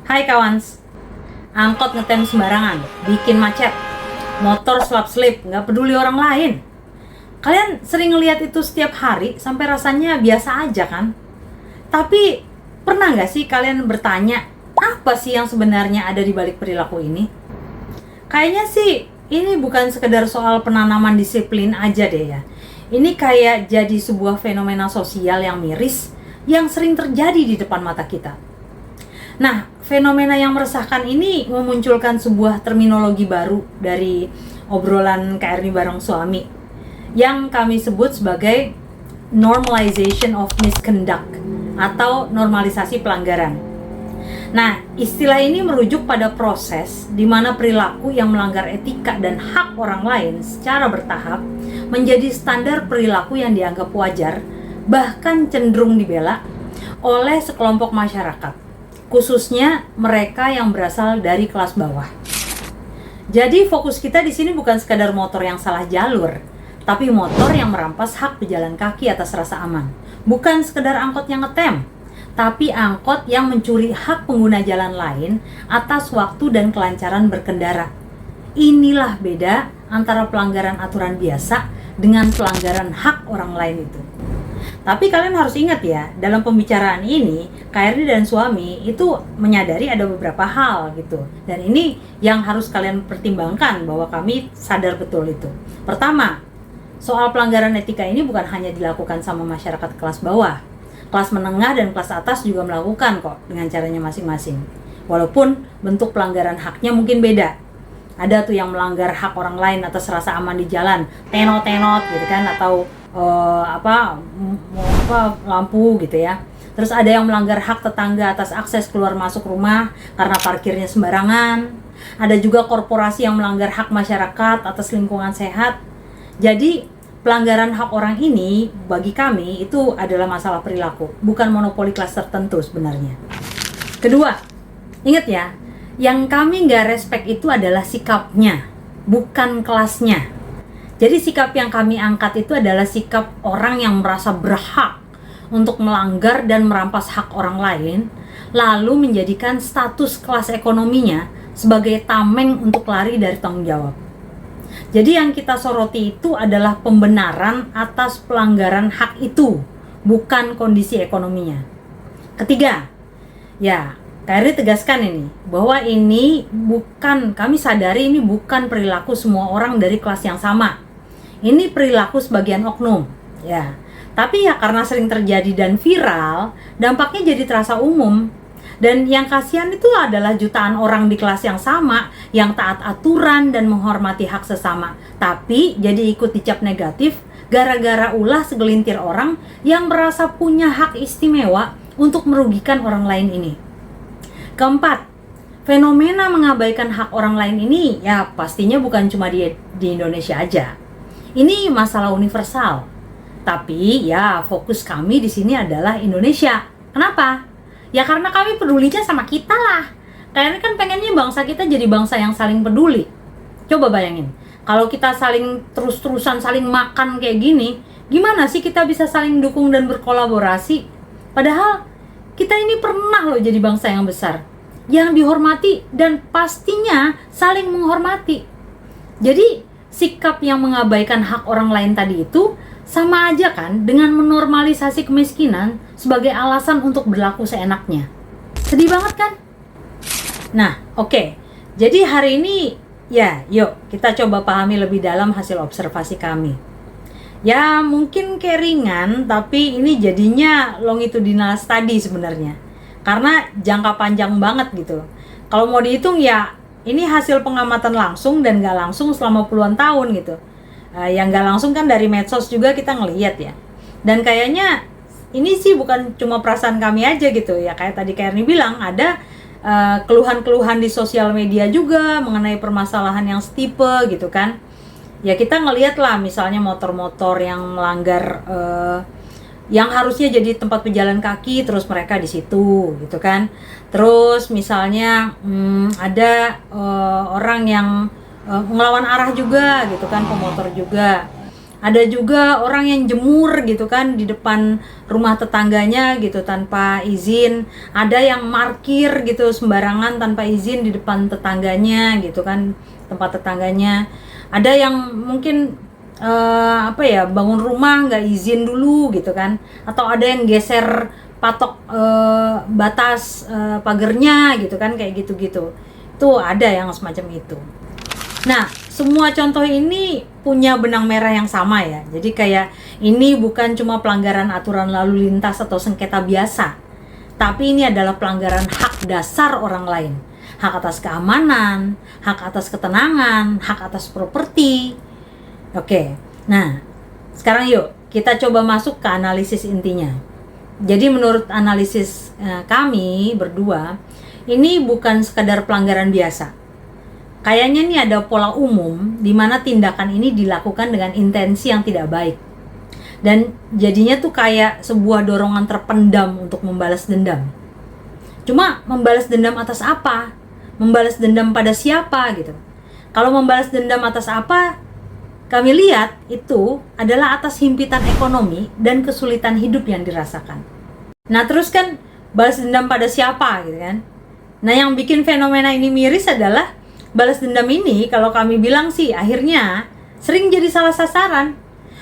Hai kawans, angkot ngetem sembarangan, bikin macet, motor selap-selip, nggak peduli orang lain. Kalian sering ngeliat itu setiap hari sampai rasanya biasa aja kan? Tapi pernah nggak sih kalian bertanya, apa sih yang sebenarnya ada di balik perilaku ini? Kayaknya sih ini bukan sekedar soal penanaman disiplin aja deh ya. Ini kayak jadi sebuah fenomena sosial yang miris yang sering terjadi di depan mata kita. Nah, fenomena yang meresahkan ini memunculkan sebuah terminologi baru dari obrolan KRI bareng suami yang kami sebut sebagai normalization of misconduct atau normalisasi pelanggaran. Nah, istilah ini merujuk pada proses di mana perilaku yang melanggar etika dan hak orang lain secara bertahap menjadi standar perilaku yang dianggap wajar, bahkan cenderung dibela oleh sekelompok masyarakat, khususnya mereka yang berasal dari kelas bawah. Jadi fokus kita di sini bukan sekadar motor yang salah jalur, tapi motor yang merampas hak pejalan kaki atas rasa aman. Bukan sekadar angkot yang ngetem, tapi angkot yang mencuri hak pengguna jalan lain atas waktu dan kelancaran berkendara. Inilah beda antara pelanggaran aturan biasa dengan pelanggaran hak orang lain itu. Tapi kalian harus ingat ya, dalam pembicaraan ini, KRD dan suami itu menyadari ada beberapa hal gitu. Dan ini yang harus kalian pertimbangkan bahwa kami sadar betul itu. Pertama, soal pelanggaran etika ini bukan hanya dilakukan sama masyarakat kelas bawah. Kelas menengah dan kelas atas juga melakukan kok dengan caranya masing-masing. Walaupun bentuk pelanggaran haknya mungkin beda. Ada tuh yang melanggar hak orang lain atas rasa aman di jalan, tenot-tenot gitu kan, atau lampu gitu ya. Terus ada yang melanggar hak tetangga atas akses keluar masuk rumah karena parkirnya sembarangan. Ada juga korporasi yang melanggar hak masyarakat atas lingkungan sehat. Jadi pelanggaran hak orang ini bagi kami itu adalah masalah perilaku, bukan monopoli kelas tertentu sebenarnya. Kedua, ingat ya, yang kami nggak respect itu adalah sikapnya, bukan kelasnya. Jadi sikap yang kami angkat itu adalah sikap orang yang merasa berhak untuk melanggar dan merampas hak orang lain, lalu menjadikan status kelas ekonominya sebagai tameng untuk lari dari tanggung jawab. Jadi yang kita soroti itu adalah pembenaran atas pelanggaran hak itu, bukan kondisi ekonominya. Ketiga, ya KRI tegaskan ini, bahwa ini bukan, kami sadari ini bukan perilaku semua orang dari kelas yang sama. Ini perilaku sebagian oknum, ya. Tapi ya karena sering terjadi dan viral, dampaknya jadi terasa umum. Dan yang kasihan itu adalah jutaan orang di kelas yang sama, yang taat aturan dan menghormati hak sesama. Tapi jadi ikut dicap negatif, gara-gara ulah segelintir orang yang merasa punya hak istimewa untuk merugikan orang lain ini. Keempat, fenomena mengabaikan hak orang lain ini ya pastinya bukan cuma di Indonesia aja. Ini masalah universal. Tapi ya fokus kami di sini adalah Indonesia. Kenapa? Ya karena kami pedulinya sama kita lah. Kayaknya kan pengennya bangsa kita jadi bangsa yang saling peduli. Coba bayangin, kalau kita saling terus-terusan saling makan kayak gini, gimana sih kita bisa saling dukung dan berkolaborasi? Padahal kita ini pernah loh jadi bangsa yang besar, yang dihormati dan pastinya saling menghormati. Jadi sikap yang mengabaikan hak orang lain tadi itu sama aja kan dengan menormalisasi kemiskinan sebagai alasan untuk berlaku seenaknya. Sedih banget kan? Nah, oke. Jadi hari ini ya yuk kita coba pahami lebih dalam hasil observasi kami. Ya mungkin kayak ringan, tapi ini jadinya longitudinal study sebenarnya. Karena jangka panjang banget gitu. Kalau mau dihitung ya ini hasil pengamatan langsung dan gak langsung selama puluhan tahun gitu. Yang gak langsung kan dari medsos juga kita ngelihat ya. Dan kayaknya ini sih bukan cuma perasaan kami aja gitu ya. Kayak tadi Kerni bilang ada keluhan-keluhan di sosial media juga mengenai permasalahan yang setipe gitu kan. Ya kita ngelihat lah misalnya motor-motor yang melanggar yang harusnya jadi tempat pejalan kaki terus mereka di situ gitu kan. Terus misalnya ada orang yang ngelawan arah juga gitu kan, pemotor juga. Ada juga orang yang jemur gitu kan di depan rumah tetangganya gitu tanpa izin. Ada yang parkir gitu sembarangan tanpa izin di depan tetangganya gitu kan, tempat tetangganya. Ada yang mungkin bangun rumah nggak izin dulu gitu kan, atau ada yang geser patok batas pagernya gitu kan, kayak gitu-gitu. Itu ada yang semacam itu. Nah, semua contoh ini punya benang merah yang sama ya. Jadi kayak ini bukan cuma pelanggaran aturan lalu lintas atau sengketa biasa, tapi ini adalah pelanggaran hak dasar orang lain. Hak atas keamanan, hak atas ketenangan, hak atas properti. Oke, nah sekarang yuk kita coba masuk ke analisis intinya. Jadi menurut analisis kami berdua, ini bukan sekadar pelanggaran biasa. Kayaknya nih ada pola umum di mana tindakan ini dilakukan dengan intensi yang tidak baik. Dan jadinya tuh kayak sebuah dorongan terpendam untuk membalas dendam. Cuma membalas dendam atas apa? Membalas dendam pada siapa gitu. Kalau membalas dendam atas apa? Kami lihat itu adalah atas himpitan ekonomi dan kesulitan hidup yang dirasakan. Nah terus kan balas dendam pada siapa gitu kan? Nah yang bikin fenomena ini miris adalah balas dendam ini kalau kami bilang sih akhirnya sering jadi salah sasaran.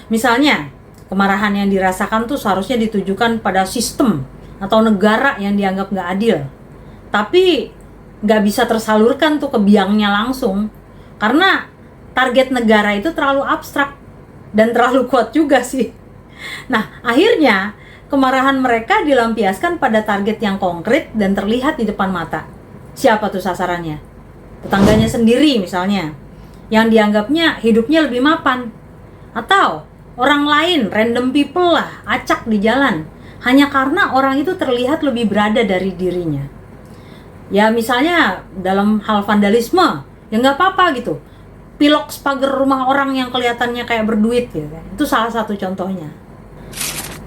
Misalnya kemarahan yang dirasakan tuh seharusnya ditujukan pada sistem atau negara yang dianggap nggak adil. Tapi nggak bisa tersalurkan tuh ke biangnya langsung. Karena target negara itu terlalu abstrak dan terlalu kuat juga sih. Nah akhirnya kemarahan mereka dilampiaskan pada target yang konkret dan terlihat di depan mata. Siapa tuh sasarannya? Tetangganya sendiri misalnya, yang dianggapnya hidupnya lebih mapan. Atau orang lain, random people lah, acak di jalan, hanya karena orang itu terlihat lebih berada dari dirinya. Ya misalnya dalam hal vandalisme, ya nggak apa-apa gitu. Pilok pagar rumah orang yang kelihatannya kayak berduit gitu kan. Itu salah satu contohnya.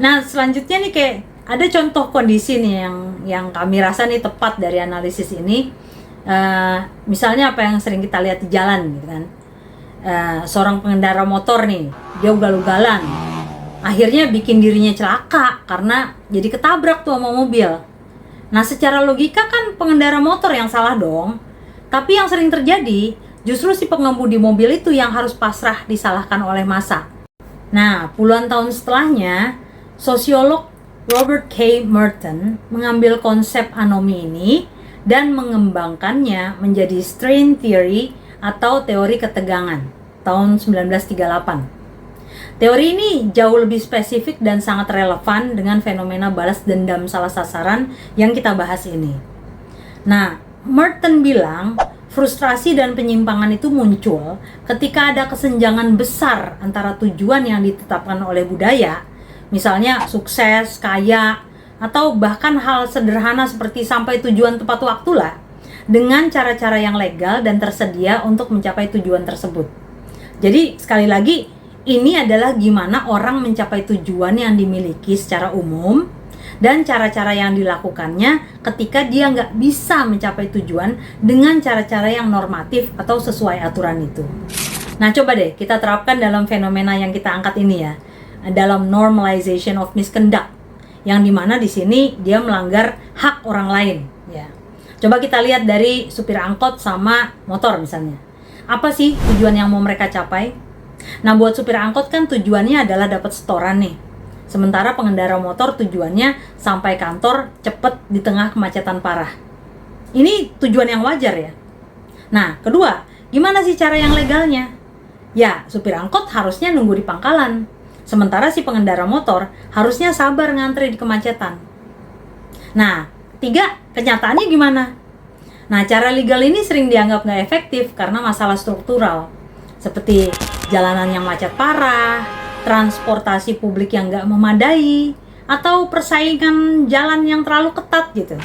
Nah selanjutnya nih kayak ada contoh kondisi nih yang kami rasa nih tepat dari analisis ini. Misalnya apa yang sering kita lihat di jalan gitu kan, seorang pengendara motor nih dia ugal-ugalan, akhirnya bikin dirinya celaka karena jadi ketabrak tuh sama mobil. Nah secara logika kan pengendara motor yang salah dong, tapi yang sering terjadi justru si pengemudi mobil itu yang harus pasrah disalahkan oleh massa. Nah puluhan tahun setelahnya sosiolog Robert K. Merton mengambil konsep anomi ini dan mengembangkannya menjadi strain theory atau teori ketegangan tahun 1938. Teori ini jauh lebih spesifik dan sangat relevan dengan fenomena balas dendam salah sasaran yang kita bahas ini. Nah, Merton bilang frustrasi dan penyimpangan itu muncul ketika ada kesenjangan besar antara tujuan yang ditetapkan oleh budaya, misalnya sukses, kaya, atau bahkan hal sederhana seperti sampai tujuan tepat waktu lah, dengan cara-cara yang legal dan tersedia untuk mencapai tujuan tersebut. Jadi sekali lagi ini adalah gimana orang mencapai tujuan yang dimiliki secara umum dan cara-cara yang dilakukannya ketika dia nggak bisa mencapai tujuan dengan cara-cara yang normatif atau sesuai aturan itu. Nah coba deh kita terapkan dalam fenomena yang kita angkat ini ya, dalam normalization of misconduct, yang dimana di sini dia melanggar hak orang lain ya. Coba kita lihat dari supir angkot sama motor misalnya. Apa sih tujuan yang mau mereka capai? Nah buat supir angkot kan tujuannya adalah dapat setoran nih. Sementara pengendara motor tujuannya sampai kantor cepet di tengah kemacetan parah. Ini tujuan yang wajar ya. Nah kedua, gimana sih cara yang legalnya? Ya supir angkot harusnya nunggu di pangkalan. Sementara si pengendara motor harusnya sabar ngantri di kemacetan. Nah, ketiga, kenyataannya gimana? Nah, cara legal ini sering dianggap nggak efektif karena masalah struktural. Seperti jalanan yang macet parah, transportasi publik yang nggak memadai, atau persaingan jalan yang terlalu ketat gitu.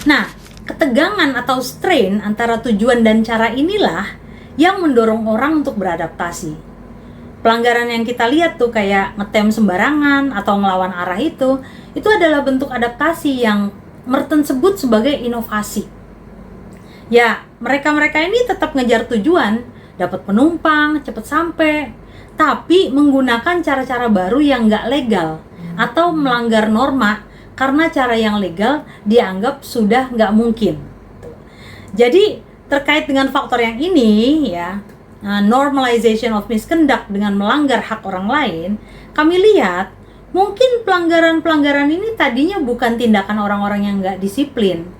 Nah, ketegangan atau strain antara tujuan dan cara inilah yang mendorong orang untuk beradaptasi. Pelanggaran yang kita lihat tuh kayak ngetem sembarangan atau ngelawan arah itu adalah bentuk adaptasi yang Merton sebut sebagai inovasi. Ya, mereka-mereka ini tetap ngejar tujuan, dapat penumpang, cepat sampai. tapi menggunakan cara-cara baru yang nggak legal atau melanggar norma karena cara yang legal dianggap sudah nggak mungkin. Jadi terkait dengan faktor yang ini ya, normalization of misconduct dengan melanggar hak orang lain, kami lihat mungkin pelanggaran-pelanggaran ini tadinya bukan tindakan orang-orang yang nggak disiplin.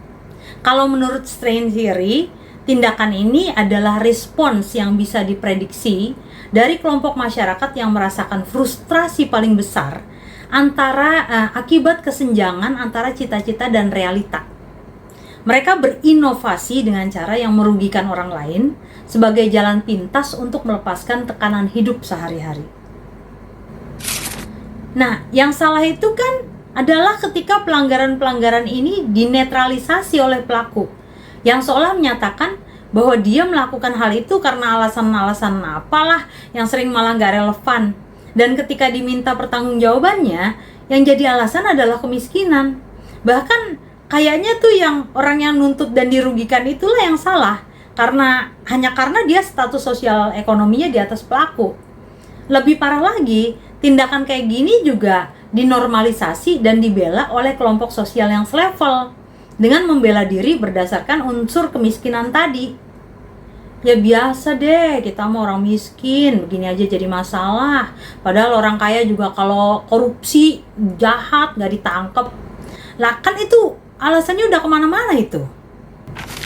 Kalau menurut strain theory, tindakan ini adalah respons yang bisa diprediksi dari kelompok masyarakat yang merasakan frustrasi paling besar akibat kesenjangan antara cita-cita dan realita. Mereka berinovasi dengan cara yang merugikan orang lain sebagai jalan pintas untuk melepaskan tekanan hidup sehari-hari. Nah, yang salah itu kan adalah ketika pelanggaran-pelanggaran ini dinetralisasi oleh pelaku yang seolah menyatakan bahwa dia melakukan hal itu karena alasan-alasan apalah yang sering malah gak relevan. Dan ketika diminta pertanggungjawabannya, yang jadi alasan adalah kemiskinan. Bahkan kayaknya tuh yang orang yang nuntut dan dirugikan itulah yang salah, hanya karena dia status sosial ekonominya di atas pelaku. Lebih parah lagi, tindakan kayak gini juga dinormalisasi dan dibela oleh kelompok sosial yang selevel dengan membela diri berdasarkan unsur kemiskinan tadi. Ya biasa deh, kita mau orang miskin, begini aja jadi masalah. Padahal orang kaya juga kalau korupsi, jahat, gak ditangkep. Lah kan itu alasannya udah kemana-mana itu.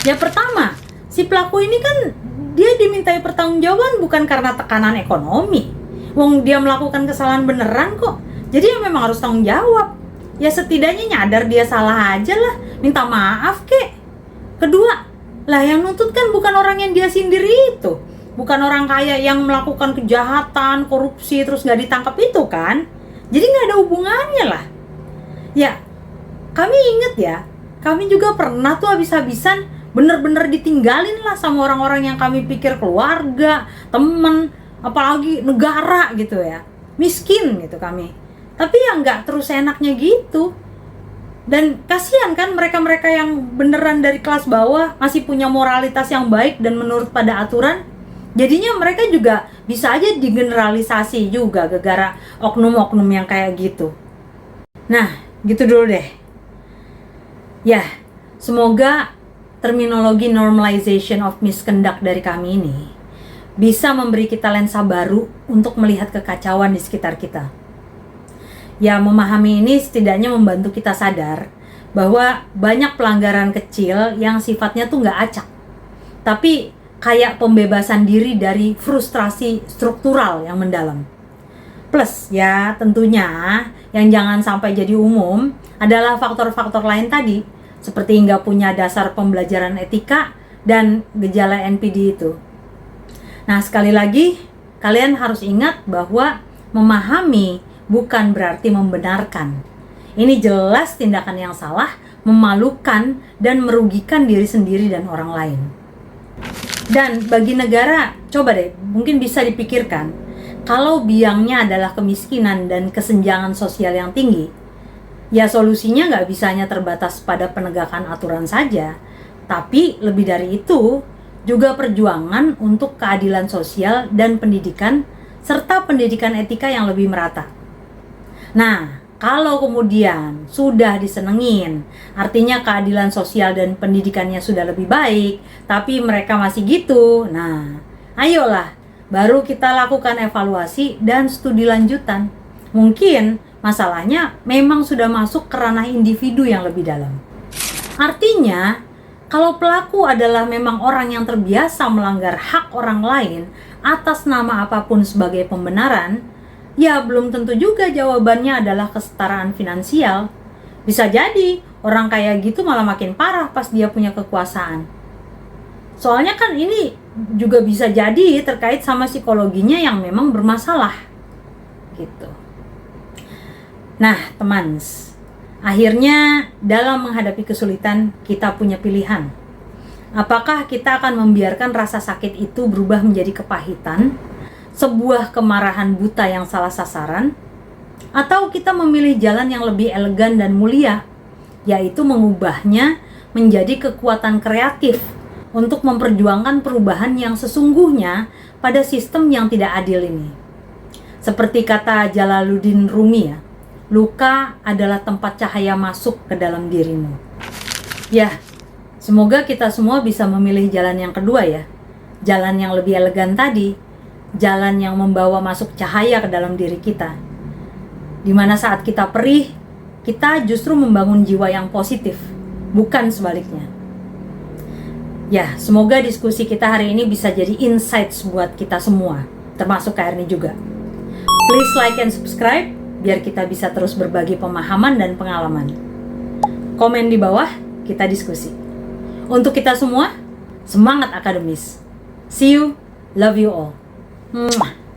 Ya pertama, si pelaku ini kan dia dimintai pertanggungjawaban bukan karena tekanan ekonomi. Wong dia melakukan kesalahan beneran kok. Jadi ya memang harus tanggung jawab. Ya setidaknya nyadar dia salah aja lah, minta maaf kek. Kedua, lah yang nuntut kan bukan orang yang dia sindir itu. Bukan orang kaya yang melakukan kejahatan, korupsi terus gak ditangkap itu kan. Jadi gak ada hubungannya lah. Ya, kami inget ya, kami juga pernah tuh habis-habisan bener-bener ditinggalin lah sama orang-orang yang kami pikir keluarga, temen, apalagi negara gitu ya. Miskin gitu kami. Tapi ya nggak terus enaknya gitu. Dan kasihan kan mereka-mereka yang beneran dari kelas bawah masih punya moralitas yang baik dan menurut pada aturan. Jadinya mereka juga bisa aja digeneralisasi juga gara-gara oknum-oknum yang kayak gitu. Nah, gitu dulu deh. Ya, semoga terminologi normalization of misconduct dari kami ini bisa memberi kita lensa baru untuk melihat kekacauan di sekitar kita. Ya, memahami ini setidaknya membantu kita sadar bahwa banyak pelanggaran kecil yang sifatnya tuh nggak acak, tapi kayak pembebasan diri dari frustrasi struktural yang mendalam. Plus ya tentunya yang jangan sampai jadi umum adalah faktor-faktor lain tadi, seperti nggak punya dasar pembelajaran etika dan gejala NPD itu. Nah, sekali lagi kalian harus ingat bahwa memahami bukan berarti membenarkan. Ini jelas tindakan yang salah, memalukan, dan merugikan diri sendiri dan orang lain. Dan bagi negara, coba deh, mungkin bisa dipikirkan, kalau biangnya adalah kemiskinan dan kesenjangan sosial yang tinggi, ya solusinya nggak bisa hanya terbatas pada penegakan aturan saja, tapi lebih dari itu, juga perjuangan untuk keadilan sosial dan pendidikan, serta pendidikan etika yang lebih merata. Nah, kalau kemudian sudah disenengin, artinya keadilan sosial dan pendidikannya sudah lebih baik, tapi mereka masih gitu. Nah, ayolah, baru kita lakukan evaluasi dan studi lanjutan. Mungkin masalahnya memang sudah masuk ke ranah individu yang lebih dalam. Artinya, kalau pelaku adalah memang orang yang terbiasa melanggar hak orang lain atas nama apapun sebagai pembenaran, ya belum tentu juga jawabannya adalah kesetaraan finansial. Bisa jadi orang kayak gitu malah makin parah pas dia punya kekuasaan. Soalnya kan ini juga bisa jadi terkait sama psikologinya yang memang bermasalah gitu. Nah teman, akhirnya dalam menghadapi kesulitan kita punya pilihan. Apakah kita akan membiarkan rasa sakit itu berubah menjadi kepahitan, sebuah kemarahan buta yang salah sasaran, atau kita memilih jalan yang lebih elegan dan mulia, yaitu mengubahnya menjadi kekuatan kreatif untuk memperjuangkan perubahan yang sesungguhnya pada sistem yang tidak adil ini. Seperti kata Jalaluddin Rumi ya, luka adalah tempat cahaya masuk ke dalam dirimu. Ya, semoga kita semua bisa memilih jalan yang kedua ya. Jalan yang lebih elegan tadi, jalan yang membawa masuk cahaya ke dalam diri kita. Dimana saat kita perih, kita justru membangun jiwa yang positif, bukan sebaliknya. Ya, semoga diskusi kita hari ini bisa jadi insights buat kita semua, termasuk Kak Erni juga. Please like and subscribe, biar kita bisa terus berbagi pemahaman dan pengalaman. Komen di bawah, kita diskusi. Untuk kita semua, semangat akademis. See you, love you all. Mwah.